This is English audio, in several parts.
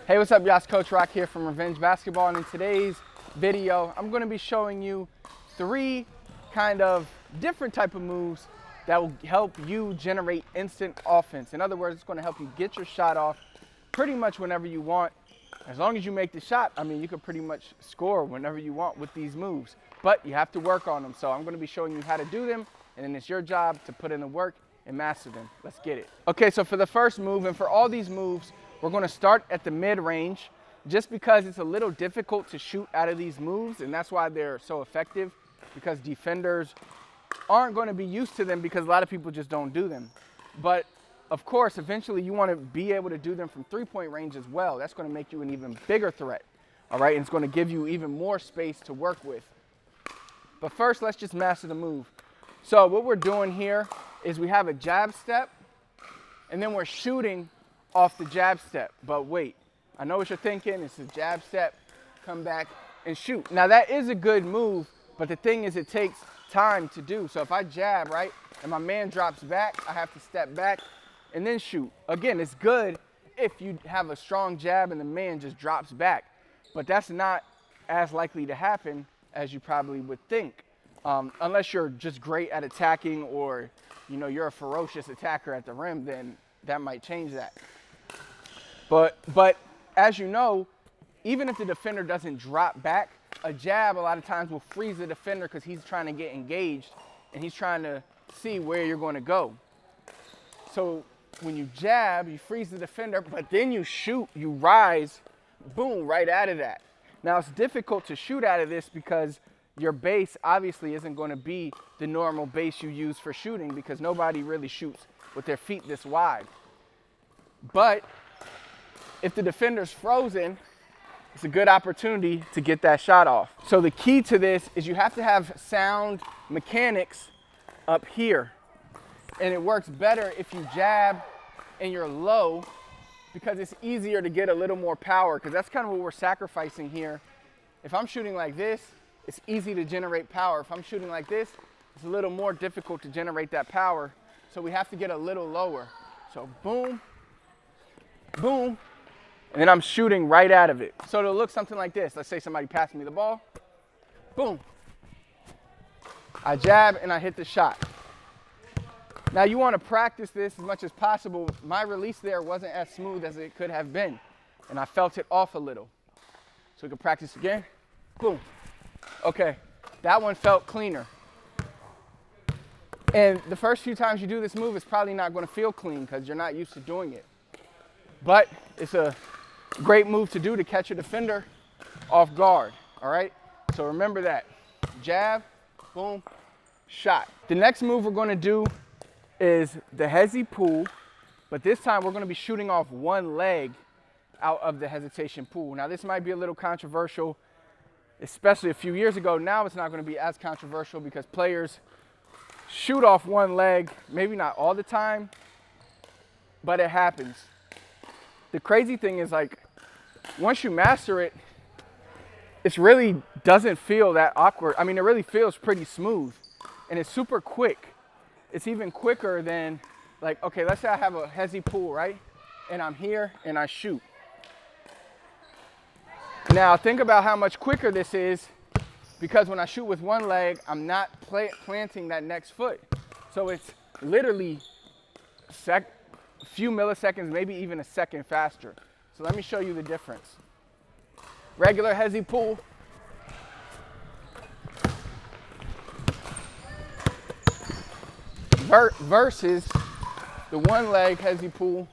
Hey, what's up, y'all? It's Coach Rock here from Revenge Basketball, and in today's video, I'm going to be showing you 3 kind of different type of moves that will help you generate instant offense. In other words, it's going to help you get your shot off pretty much whenever you want. As long as you make the shot, I mean, you can pretty much score whenever you want with these moves, but you have to work on them. So I'm going to be showing you how to do them, and then it's your job to put in the work and master them. Let's get it. Okay, so for the first move, and for all these moves, we're going to start at the mid-range just because it's a little difficult to shoot out of these moves, and that's why they're so effective, because defenders aren't going to be used to them because a lot of people just don't do them. But of course, eventually you want to be able to do them from three-point range as well. That's going to make you an even bigger threat, all right? And it's going to give you even more space to work with. But first, let's just master the move. So what we're doing here is we have a jab step, and then we're shooting off the jab step. But wait, I know what you're thinking. It's a jab step, come back and shoot. Now that is a good move, but the thing is it takes time to do. So if I jab, right, and my man drops back, I have to step back and then shoot. Again, it's good if you have a strong jab and the man just drops back, but that's not as likely to happen as you probably would think. Unless you're just great at attacking, or you know, you're a ferocious attacker at the rim, then that might change that. But as you know, even if the defender doesn't drop back, a jab a lot of times will freeze the defender because he's trying to get engaged and he's trying to see where you're going to go. So when you jab, you freeze the defender, but then you shoot, you rise, boom, right out of that. Now it's difficult to shoot out of this because your base obviously isn't going to be the normal base you use for shooting, because nobody really shoots with their feet this wide. But if the defender's frozen, it's a good opportunity to get that shot off. So the key to this is you have to have sound mechanics up here. And it works better if you jab and you're low, because it's easier to get a little more power, because that's kind of what we're sacrificing here. If I'm shooting like this, it's easy to generate power. If I'm shooting like this, it's a little more difficult to generate that power. So we have to get a little lower. So boom, boom, and then I'm shooting right out of it. So it'll look something like this. Let's say somebody passed me the ball. Boom. I jab and I hit the shot. Now you want to practice this as much as possible. My release there wasn't as smooth as it could have been, and I felt it off a little. So we can practice again. Boom. Okay, that one felt cleaner. And the first few times you do this move, it's probably not going to feel clean because you're not used to doing it. But it's a great move to do to catch a defender off guard, all right? So remember that. Jab, boom, shot. The next move we're going to do is the hezi pull, but this time we're going to be shooting off one leg out of the hesitation pull. Now this might be a little controversial, especially a few years ago. Now it's not going to be as controversial because players shoot off one leg, maybe not all the time, but it happens. The crazy thing is, like, once you master it, it really doesn't feel that awkward. I mean, it really feels pretty smooth, and it's super quick. It's even quicker than, like, okay, let's say I have a hezi pull, right? And I'm here and I shoot. Now think about how much quicker this is, because when I shoot with one leg, I'm not planting that next foot. So it's literally a few milliseconds, maybe even a second faster. So let me show you the difference. Regular hezi pull. Versus the one leg hezi pull.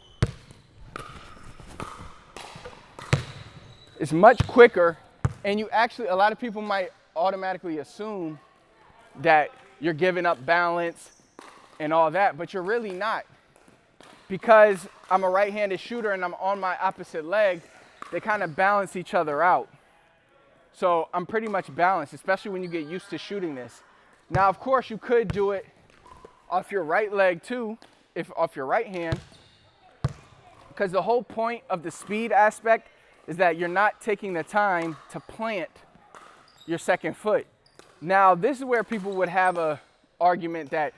It's much quicker, and you actually, a lot of people might automatically assume that you're giving up balance and all that, but you're really not. Because I'm a right-handed shooter and I'm on my opposite leg, they kind of balance each other out. So I'm pretty much balanced, especially when you get used to shooting this. Now, of course, you could do it off your right leg too, if off your right hand, because the whole point of the speed aspect is that you're not taking the time to plant your second foot. Now, this is where people would have a argument that,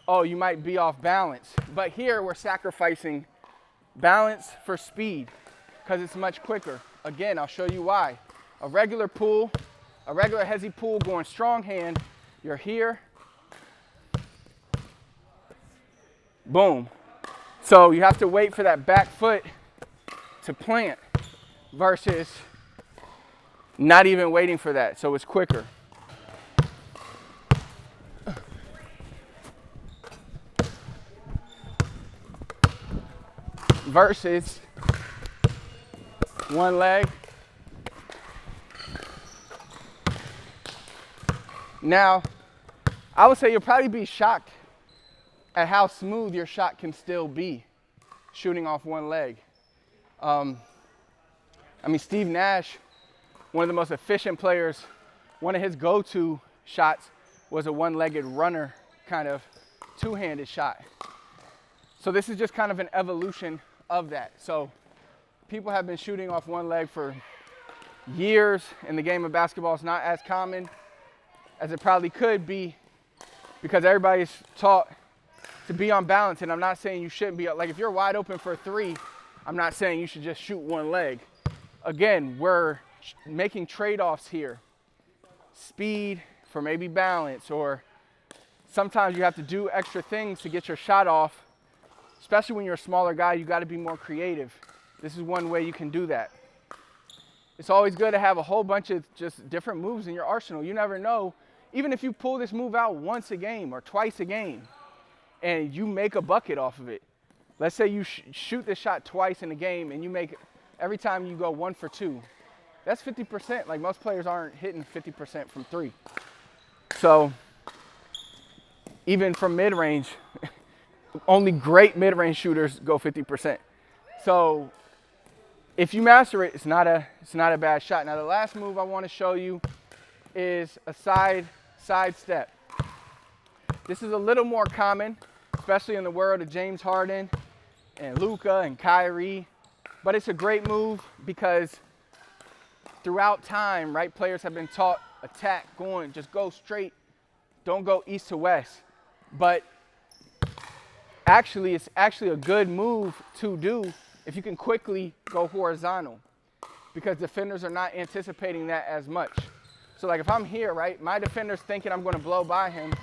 oh, you might be off balance. But here we're sacrificing balance for speed. because it's much quicker. Again, I'll show you why. A regular pull, a regular hezi pull going strong hand, you're here, boom. So you have to wait for that back foot to plant versus not even waiting for that, so it's quicker. Versus one leg. Now, I would say you'll probably be shocked at how smooth your shot can still be shooting off one leg. I mean, Steve Nash, one of the most efficient players, one of his go-to shots was a one-legged runner kind of two-handed shot. So this is just kind of an evolution of that. So people have been shooting off one leg for years in the game of basketball. It's not as common as it probably could be because everybody's taught to be on balance. And I'm not saying you shouldn't be, like if you're wide open for a three, I'm not saying you should just shoot one leg. Again, we're making trade-offs here. Speed for maybe balance, or sometimes you have to do extra things to get your shot off. Especially when you're a smaller guy, you got to be more creative. This is one way you can do that. It's always good to have a whole bunch of just different moves in your arsenal. You never know, even if you pull this move out once a game or twice a game and you make a bucket off of it. Let's say you shoot this shot twice in a game and you make, every time you go 1 for 2. That's 50%. Like most players aren't hitting 50% from three. So even from mid-range, only great mid-range shooters go 50%. So if you master it, it's not a bad shot. Now the last move I want to show you is a side step. This is a little more common, especially in the world of James Harden and Luka and Kyrie. But it's a great move because throughout time, right, players have been taught attack, just go straight, don't go east to west. But actually, it's actually a good move to do if you can quickly go horizontal because defenders are not anticipating that as much. So like if I'm here, right, my defender's thinking I'm going to blow by him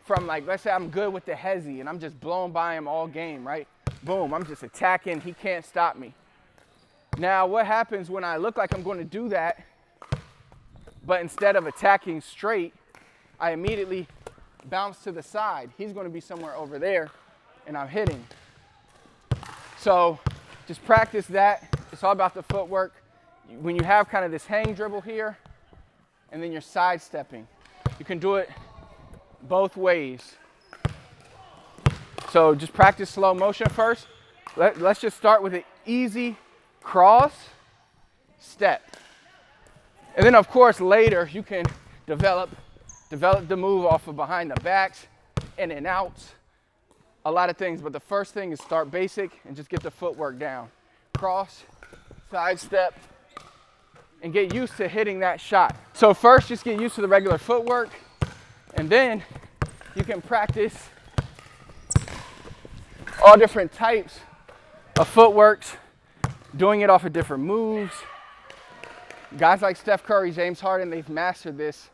from like, let's say I'm good with the hezi and I'm just blowing by him all game, right? Boom, I'm just attacking, he can't stop me. Now what happens when I look like I'm going to do that, but instead of attacking straight, I immediately bounce to the side. He's going to be somewhere over there and I'm hitting. So just practice that. It's all about the footwork. When you have kind of this hang dribble here and then you're sidestepping, you can do it both ways. So just practice slow motion first. Let's just start with an easy cross step. And then of course later you can develop the move off of behind the backs, in and outs, a lot of things. But the first thing is start basic and just get the footwork down. Cross, side step, and get used to hitting that shot. So first just get used to the regular footwork, and then you can practice all different types of footworks, doing it off of different moves. Guys like Steph Curry, James Harden, they've mastered this,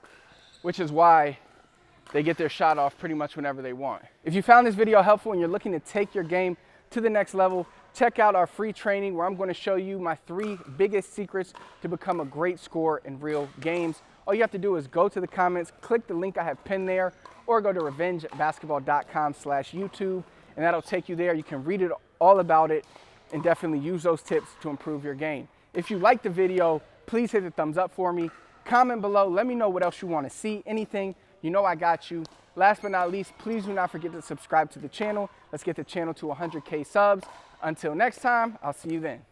which is why they get their shot off pretty much whenever they want. If you found this video helpful and you're looking to take your game to the next level, check out our free training where I'm going to show you my 3 biggest secrets to become a great scorer in real games. All you have to do is go to the comments, click the link I have pinned there, or go to revengebasketball.com/YouTube, and that'll take you there. You can read it all about it and definitely use those tips to improve your game. If you liked the video, please hit the thumbs up for me. Comment below, let me know what else you want to see, anything, you know I got you. Last but not least, please do not forget to subscribe to the channel. Let's get the channel to 100K subs. Until next time, I'll see you then.